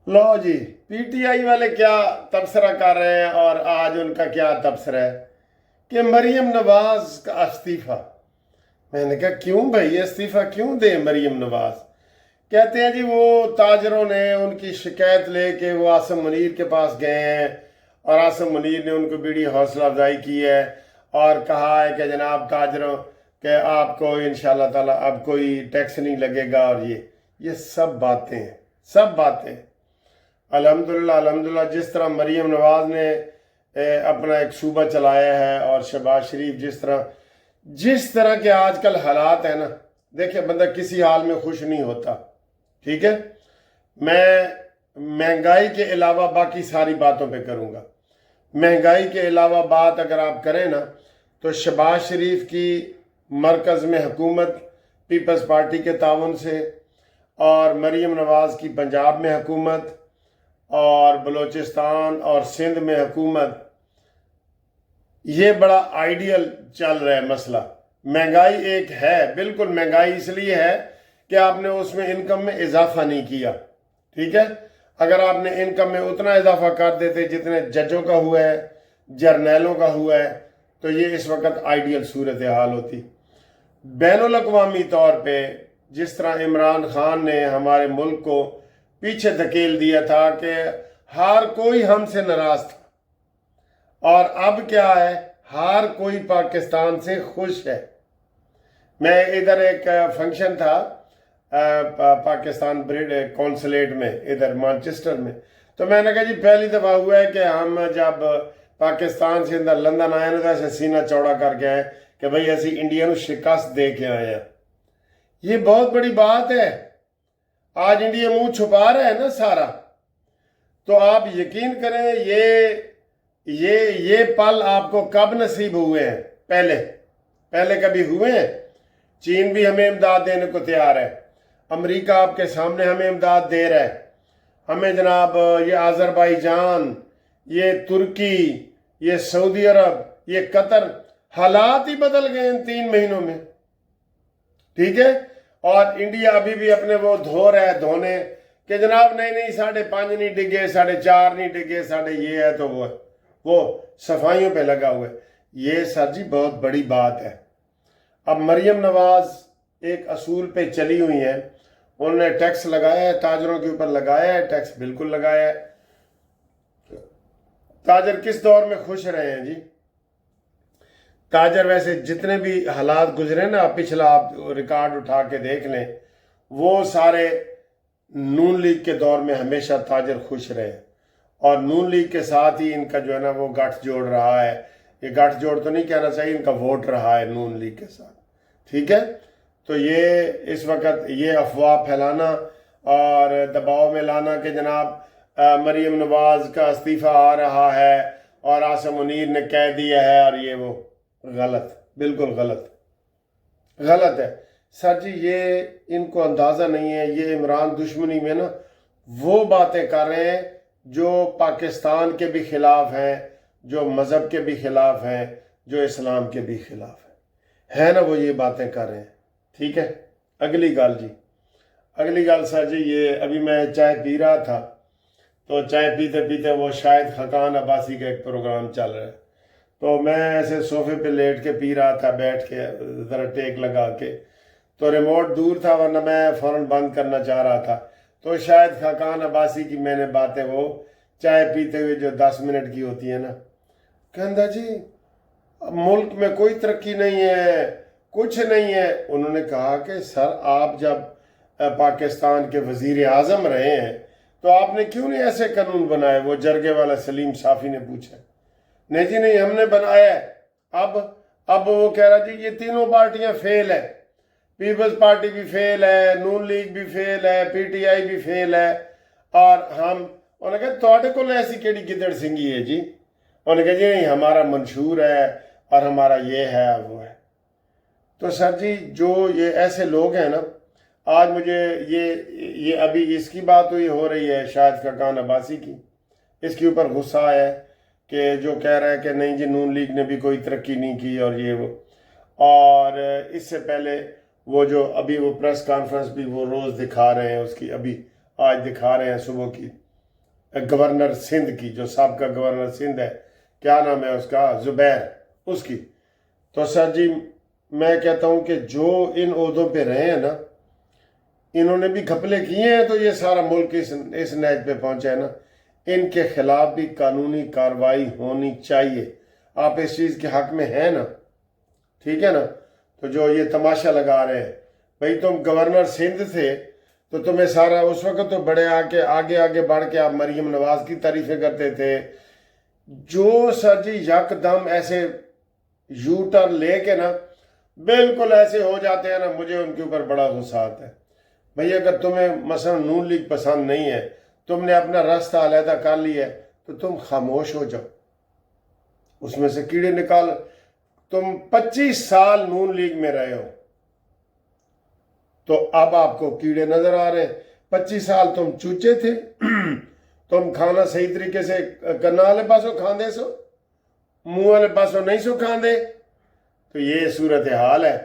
Love G, P T I والے کیا تبصرہ کر رہے ہیں اور آج ان کا کیا تبصرہ ہے کہ مریم نواز کا استعفیٰ۔ میں نے کہا کیوں بھائی استعفیٰ کیوں دیں مریم نواز؟ کہتے ہیں جی وہ تاجروں نے ان کی شکایت لے کے وہ عاصم منیر کے پاس گئے ہیں اور عاصم منیر نے ان کو بڑی حوصلہ افزائی کی ہے اور کہا ہے کہ جناب تاجروں کہ آپ کو انشاءاللہ تعالیٰ اب کوئی ٹیکس نہیں لگے گا، اور یہ سب باتیں ہیں، سب باتیں۔ الحمدللہ الحمدللہ، جس طرح مریم نواز نے اپنا ایک صوبہ چلایا ہے اور شہباز شریف جس طرح کے آج کل حالات ہیں نا، دیکھیں بندہ کسی حال میں خوش نہیں ہوتا، ٹھیک ہے؟ میں مہنگائی کے علاوہ باقی ساری باتوں پہ کروں گا۔ مہنگائی کے علاوہ بات اگر آپ کریں نا تو شہباز شریف کی مرکز میں حکومت پیپلز پارٹی کے تعاون سے، اور مریم نواز کی پنجاب میں حکومت اور بلوچستان اور سندھ میں حکومت، یہ بڑا آئیڈیل چل رہا ہے مسئلہ۔ مہنگائی ایک ہے، بالکل مہنگائی اس لیے ہے کہ آپ نے اس میں انکم میں اضافہ نہیں کیا، ٹھیک ہے؟ اگر آپ نے انکم میں اتنا اضافہ کر دیتے جتنے ججوں کا ہوا ہے، جرنیلوں کا ہوا ہے، تو یہ اس وقت آئیڈیل صورتحال ہوتی۔ بین الاقوامی طور پہ جس طرح عمران خان نے ہمارے ملک کو پیچھے دھکیل دیا تھا کہ ہر کوئی ہم سے ناراض تھا، اور اب کیا ہے، ہر کوئی پاکستان سے خوش ہے۔ میں ادھر ایک فنکشن تھا پاکستان کونسلیٹ میں ادھر مانچسٹر میں، تو میں نے کہا جی پہلی دفعہ ہوا ہے کہ ہم جب پاکستان سے اندر لندن آئے نا تو ایسے سینہ چوڑا کر کے آئے کہ بھئی ایسی انڈیا نو شکست دے کے آئے ہیں۔ یہ بہت بڑی بات ہے۔ آج انڈیا منہ چھپا رہا ہے نا سارا، تو آپ یقین کریں یہ پل آپ کو کب نصیب ہوئے ہیں؟ پہلے کبھی ہوئے ہیں؟ چین بھی ہمیں امداد دینے کو تیار ہے، امریکہ آپ کے سامنے ہمیں امداد دے رہا ہے، ہمیں جناب یہ آذربائیجان، یہ ترکی، یہ سعودی عرب، یہ قطر، حالات ہی بدل گئے ان 3 مہینوں میں، ٹھیک ہے؟ اور انڈیا ابھی بھی اپنے وہ دھو رہا ہے دھونے کہ جناب نہیں 5.5 نہیں ڈگے، 4.5 نہیں ڈگے، یہ ہے تو وہ صفائیوں پہ لگا ہوا ہے۔ یہ سر جی بہت بڑی بات ہے۔ اب مریم نواز ایک اصول پہ چلی ہوئی ہیں، انہوں نے ٹیکس لگایا ہے، تاجروں کے اوپر لگایا ہے ٹیکس، بالکل لگایا ہے۔ تاجر کس دور میں خوش رہے ہیں جی؟ تاجر ویسے جتنے بھی حالات گزرے نا، پچھلا آپ ریکارڈ اٹھا کے دیکھ لیں، وہ سارے نون لیگ کے دور میں ہمیشہ تاجر خوش رہے، اور نون لیگ کے ساتھ ہی ان کا جو ہے نا وہ گٹھ جوڑ رہا ہے۔ یہ گٹھ جوڑ تو نہیں کہنا چاہیے، ان کا ووٹ رہا ہے نون لیگ کے ساتھ، ٹھیک ہے؟ تو یہ اس وقت یہ افواہ پھیلانا اور دباؤ میں لانا کہ جناب مریم نواز کا استعفیٰ آ رہا ہے اور عاصم منیر نے کہہ دیا ہے، اور یہ وہ غلط، بالکل غلط ہے سر جی۔ یہ ان کو اندازہ نہیں ہے، یہ عمران دشمنی میں نا وہ باتیں کر رہے ہیں جو پاکستان کے بھی خلاف ہیں، جو مذہب کے بھی خلاف ہیں، جو اسلام کے بھی خلاف ہیں، ہے نا، وہ یہ باتیں کر رہے ہیں، ٹھیک ہے؟ اگلی گل سر جی، یہ ابھی میں چائے پی رہا تھا، تو چائے پیتے پیتے وہ شاہد خاقان عباسی کا ایک پروگرام چل رہا ہے، تو میں ایسے صوفے پہ لیٹ کے پی رہا تھا، بیٹھ کے ذرا ٹیک لگا کے، تو ریموٹ دور تھا ورنہ میں فوراً بند کرنا چاہ رہا تھا، تو شاہد خاقان عباسی کی میں نے باتیں وہ چائے پیتے ہوئے جو 10 منٹ کی ہوتی ہے نا، کہندا جی ملک میں کوئی ترقی نہیں ہے، کچھ نہیں ہے۔ انہوں نے کہا کہ سر آپ جب پاکستان کے وزیر اعظم رہے ہیں تو آپ نے کیوں نہیں ایسے قانون بنائے؟ وہ جرگے والا سلیم صافی نے پوچھا۔ نہیں جی نہیں، ہم نے بنایا ہے۔ اب وہ کہہ رہا جی یہ تینوں پارٹیاں فیل ہے، پیپلز پارٹی بھی فیل ہے، نون لیگ بھی فیل ہے، پی ٹی آئی بھی فیل ہے، اور انہوں نے کہا تواڈے کول ایسی کیڑی گدڑ سنگھی ہے جی؟ انہوں نے کہا جی نہیں ہمارا منشور ہے اور ہمارا یہ ہے وہ ہے۔ تو سر جی جو یہ ایسے لوگ ہیں نا، آج مجھے یہ ابھی اس کی بات ہوئی ہو رہی ہے شاہد خاقان عباسی کی، اس کے اوپر غصہ آیا ہے کہ جو کہہ رہا ہے کہ نہیں جی نون لیگ نے بھی کوئی ترقی نہیں کی اور یہ وہ، اور اس سے پہلے وہ جو ابھی وہ پریس کانفرنس بھی وہ روز دکھا رہے ہیں، اس کی ابھی آج دکھا رہے ہیں صبح کی، گورنر سندھ کی، جو سابقہ گورنر سندھ ہے، کیا نام ہے اس کا، زبیر، اس کی۔ تو سر جی میں کہتا ہوں کہ جو ان عہدوں پہ رہے ہیں نا، انہوں نے بھی گھپلے کیے ہیں، تو یہ سارا ملک اس نیج پہ پہنچا ہے نا۔ ان کے خلاف بھی قانونی کارروائی ہونی چاہیے۔ آپ اس چیز کے حق میں ہیں نا، ٹھیک ہے نا؟ تو جو یہ تماشا لگا رہے ہیں، بھئی تم گورنر سندھ تھے تو تمہیں سارا اس وقت تو بڑے آگے بڑھ کے آپ مریم نواز کی تعریفیں کرتے تھے۔ جو سر جی یکدم ایسے یو ٹرن لے کے نا بالکل ایسے ہو جاتے ہیں نا، مجھے ان کے اوپر بڑا غصہ آتا ہے۔ بھئی اگر تمہیں مثلا نون لیگ پسند نہیں ہے، تم نے اپنا راستہ علیحدہ کر لیا ہے، تو تم خاموش ہو جاؤ، اس میں سے کیڑے نکال۔ تم 25 سال نون لیگ میں رہے ہو، تو اب آپ کو کیڑے نظر آ رہے ہیں۔ 25 سال تم چوچے تھے، تم کھانا صحیح طریقے سے کرنا والے پاسوں کھاندے سو، منہ والے پاسوں نہیں سو کھاندے۔ تو یہ صورتحال ہے۔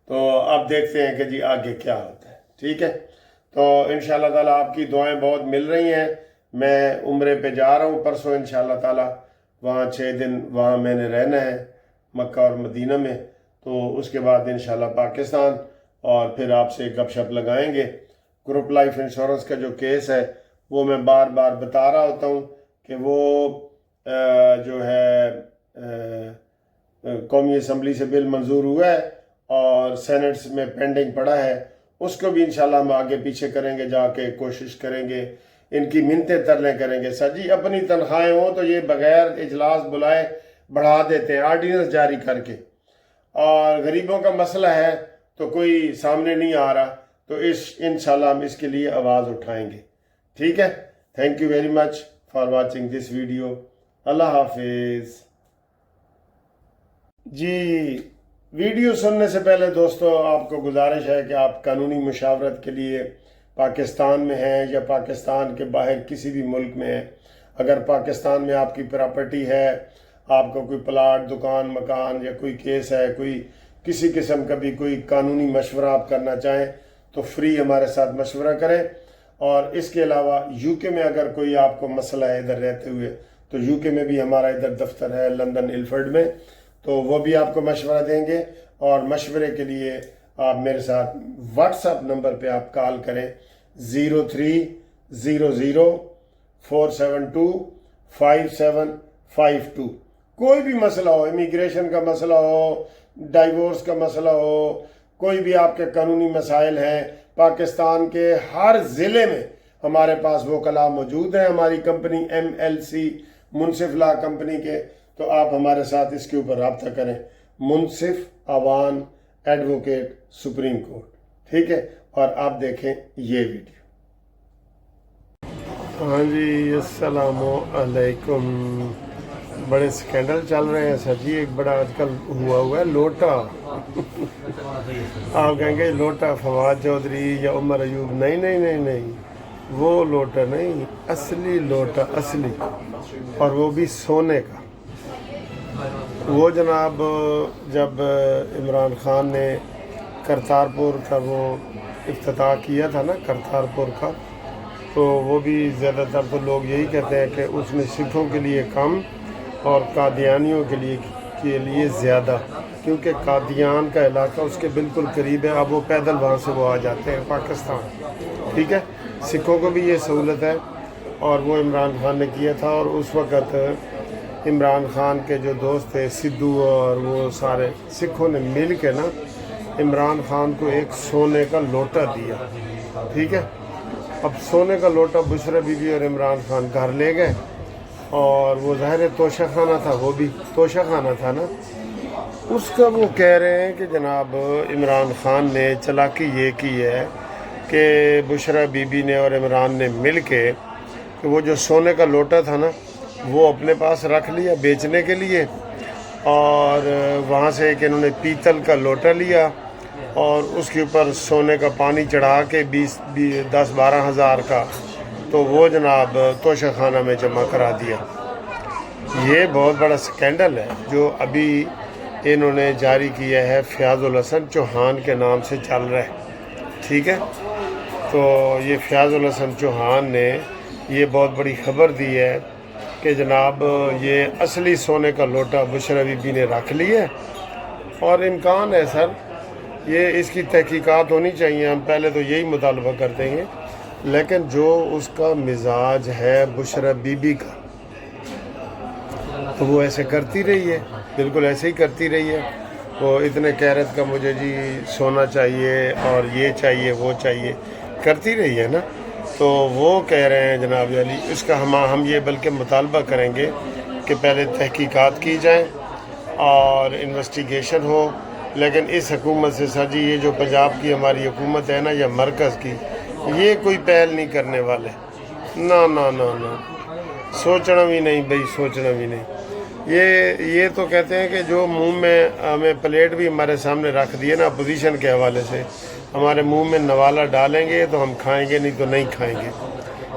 تو اب دیکھتے ہیں کہ جی آگے کیا ہوتا ہے، ٹھیک ہے؟ تو انشاءاللہ تعالیٰ آپ کی دعائیں بہت مل رہی ہیں۔ میں عمرے پہ جا رہا ہوں پرسوں انشاءاللہ تعالیٰ، وہاں 6 دن وہاں میں نے رہنا ہے مکہ اور مدینہ میں۔ تو اس کے بعد انشاءاللہ پاکستان، اور پھر آپ سے گپ شپ لگائیں گے۔ گروپ لائف انشورنس کا جو کیس ہے وہ میں بار بار بتا رہا ہوتا ہوں کہ وہ جو ہے قومی اسمبلی سے بل منظور ہوا ہے اور سینٹس میں پینڈنگ پڑا ہے، اس کو بھی انشاءاللہ ہم آگے پیچھے کریں گے، جا کے کوشش کریں گے، ان کی منتیں ترلیں کریں گے۔ سر جی اپنی تنخواہیں ہوں تو یہ بغیر اجلاس بلائے بڑھا دیتے ہیں آرڈیننس جاری کر کے، اور غریبوں کا مسئلہ ہے تو کوئی سامنے نہیں آ رہا، تو انشاءاللہ ہم اس کے لیے آواز اٹھائیں گے، ٹھیک ہے؟ Thank you very much for watching this video. اللہ حافظ۔ جی ویڈیو سننے سے پہلے دوستو آپ کو گزارش ہے کہ آپ قانونی مشاورت کے لیے پاکستان میں ہیں یا پاکستان کے باہر کسی بھی ملک میں ہیں، اگر پاکستان میں آپ کی پراپرٹی ہے، آپ کو کوئی پلاٹ، دکان، مکان یا کوئی کیس ہے، کوئی کسی قسم کا بھی کوئی قانونی مشورہ آپ کرنا چاہیں تو فری ہمارے ساتھ مشورہ کریں۔ اور اس کے علاوہ یو کے میں اگر کوئی آپ کو مسئلہ ہے ادھر رہتے ہوئے، تو یو کے میں بھی ہمارا ادھر دفتر ہے لندن الفرڈ میں، تو وہ بھی آپ کو مشورہ دیں گے۔ اور مشورے کے لیے آپ میرے ساتھ واٹس ایپ نمبر پہ آپ کال کریں 0300472572۔ کوئی بھی مسئلہ ہو، امیگریشن کا مسئلہ ہو، ڈائیورس کا مسئلہ ہو، کوئی بھی آپ کے قانونی مسائل ہیں، پاکستان کے ہر ضلع میں ہمارے پاس وکلاء موجود ہیں، ہماری کمپنی MLC منصف لا کمپنی کے، تو آپ ہمارے ساتھ اس کے اوپر رابطہ کریں۔ منصف عوان ایڈوکیٹ سپریم کورٹ، ٹھیک ہے؟ اور آپ دیکھیں یہ ویڈیو۔ ہاں جی السلام علیکم۔ بڑے سکینڈل چل رہے ہیں سر جی، ایک بڑا آج کل ہوا ہے لوٹا۔ آپ کہیں گے لوٹا فواد چودھری یا عمر ایوب، نہیں، وہ لوٹا نہیں، اصلی لوٹا، اصلی، اور وہ بھی سونے کا۔ وہ جناب جب عمران خان نے کرتارپور کا وہ افتتاح کیا تھا نا، کرتارپور کا، تو وہ بھی زیادہ تر تو لوگ یہی کہتے ہیں کہ اس میں سکھوں کے لیے کم اور قادیانیوں کے لیے زیادہ، کیونکہ قادیان کا علاقہ اس کے بالکل قریب ہے، اب وہ پیدل وہاں سے وہ آ جاتے ہیں پاکستان، ٹھیک ہے؟ سکھوں کو بھی یہ سہولت ہے، اور وہ عمران خان نے کیا تھا۔ اور اس وقت عمران خان کے جو دوست تھے سدھو اور وہ سارے سکھوں نے مل کے نا عمران خان کو ایک سونے کا لوٹا دیا، ٹھیک ہے؟ اب سونے کا لوٹا بشرا بی بی اور عمران خان گھر لے گئے، اور وہ ظاہر توشہ خانہ تھا، وہ بھی توشہ خانہ تھا نا، اس کا وہ کہہ رہے ہیں کہ جناب عمران خان نے چالاکی یہ کی ہے کہ بشرا بی بی نے اور عمران نے مل کے کہ وہ جو سونے کا لوٹا تھا نا وہ اپنے پاس رکھ لیا بیچنے کے لیے، اور وہاں سے ایک انہوں نے پیتل کا لوٹا لیا اور اس کے اوپر سونے کا پانی چڑھا کے 10-12 ہزار کا، تو وہ جناب توشہ خانہ میں جمع کرا دیا۔ یہ بہت بڑا سکینڈل ہے جو ابھی انہوں نے جاری کیا ہے، فیاض الحسن چوہان کے نام سے چل رہا ہے، ٹھیک ہے؟ تو یہ فیاض الحسن چوہان نے یہ بہت بڑی خبر دی ہے کہ جناب یہ اصلی سونے کا لوٹا بشرا بی بی نے رکھ لی ہے، اور امکان ہے سر یہ اس کی تحقیقات ہونی چاہیے، ہم پہلے تو یہی مطالبہ کر دیں گے، لیکن جو اس کا مزاج ہے بشرا بی بی کا، تو وہ ایسے کرتی رہی ہے، بالکل ایسے ہی کرتی رہی ہے، وہ اتنے کیرت کا مجھے جی سونا چاہیے اور یہ چاہیے وہ چاہیے کرتی رہی ہے نا، تو وہ کہہ رہے ہیں جناب علی اس کا ہم یہ بلکہ مطالبہ کریں گے کہ پہلے تحقیقات کی جائیں اور انویسٹیگیشن ہو، لیکن اس حکومت سے سر جی یہ جو پنجاب کی ہماری حکومت ہے نا یا مرکز کی، یہ کوئی پہل نہیں کرنے والے، نہ نہ نہ نہ، سوچنا بھی نہیں بھائی، سوچنا بھی نہیں، یہ تو کہتے ہیں کہ جو منہ میں ہمیں پلیٹ بھی ہمارے سامنے رکھ دیے نا اپوزیشن کے حوالے سے، ہمارے منہ میں نوالا ڈالیں گے تو ہم کھائیں گے، نہیں تو نہیں کھائیں گے۔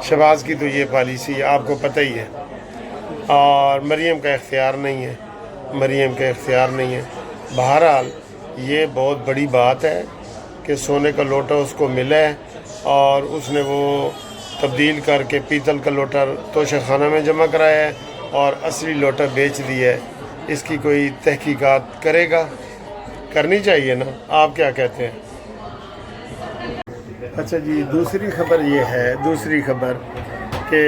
شہباز کی تو یہ پالیسی ہے، آپ کو پتہ ہی ہے، اور مریم کا اختیار نہیں ہے، مریم کا اختیار نہیں ہے۔ بہرحال یہ بہت بڑی بات ہے کہ سونے کا لوٹا اس کو ملا ہے اور اس نے وہ تبدیل کر کے پیتل کا لوٹا توشہ خانہ میں جمع کرایا ہے اور اصلی لوٹا بیچ دیا ہے۔ اس کی کوئی تحقیقات کرے گا، کرنی چاہیے نا، آپ کیا کہتے ہیں؟ اچھا جی، دوسری خبر یہ ہے، دوسری خبر کہ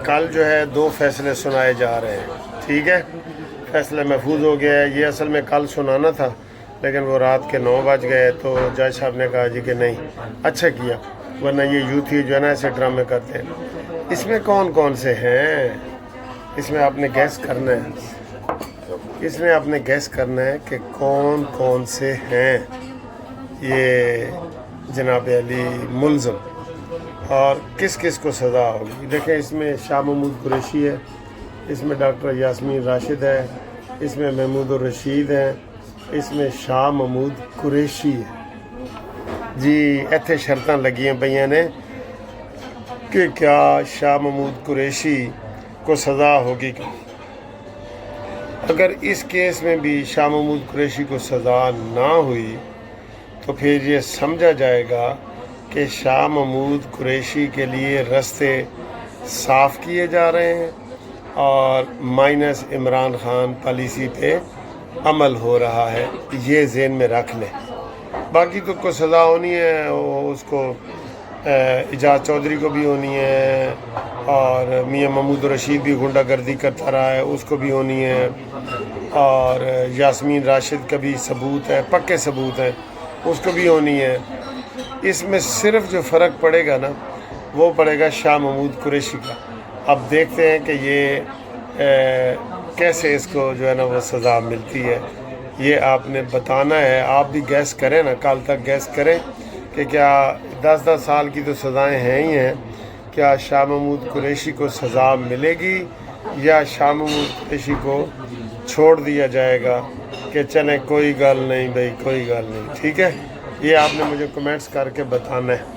کل جو ہے 2 فیصلے سنائے جا رہے ہیں، ٹھیک ہے، فیصلہ محفوظ ہو گیا ہے، یہ اصل میں کل سنانا تھا لیکن وہ رات کے 9 بج گئے تو جج صاحب نے کہا جی کہ نہیں، اچھا کیا، ورنہ یہ یوتھ ہی جو ہے نا ایسے ڈرامے کرتے ہیں۔ اس میں کون کون سے ہیں، اس میں آپ نے گیس کرنا ہے، اس میں آپ نے گیس کرنا ہے کہ کون کون سے ہیں یہ جناب علی ملزم اور کس کس کو سزا ہوگی۔ دیکھیں اس میں شاہ محمود قریشی ہے، اس میں ڈاکٹر یاسمین راشد ہے، اس میں محمود الرشید ہے، اس میں شاہ محمود قریشی ہے جی۔ ایتھے شرطاں لگی ہیں پئیاں نے کہ کیا شاہ محمود قریشی کو سزا ہوگی، اگر اس کیس میں بھی شاہ محمود قریشی کو سزا نہ ہوئی تو پھر یہ سمجھا جائے گا کہ شاہ محمود قریشی کے لیے رستے صاف کیے جا رہے ہیں اور مائنس عمران خان پالیسی پہ عمل ہو رہا ہے، یہ ذہن میں رکھ لیں۔ باقی تو کوئی سزا ہونی ہے، اس کو اعجاز چودھری کو بھی ہونی ہے، اور میاں محمود رشید بھی غنڈہ گردی کرتا رہا ہے، اس کو بھی ہونی ہے، اور یاسمین راشد کا بھی ثبوت ہے، پکے ثبوت ہیں، اس کو بھی ہونی ہے۔ اس میں صرف جو فرق پڑے گا نا وہ پڑے گا شاہ محمود قریشی کا۔ اب دیکھتے ہیں کہ یہ کیسے اس کو جو ہے نا وہ سزا ملتی ہے، یہ آپ نے بتانا ہے۔ آپ بھی گیس کریں نا، کل تک گیس کریں کہ کیا 10 سال کی تو سزائیں ہیں ہی ہیں، کیا شاہ محمود قریشی کو سزا ملے گی یا شاہ محمود قریشی کو چھوڑ دیا جائے گا کہ چلیں کوئی گل نہیں بھائی، کوئی گل نہیں، ٹھیک ہے؟ یہ آپ نے مجھے کمنٹس کر کے بتانا ہے۔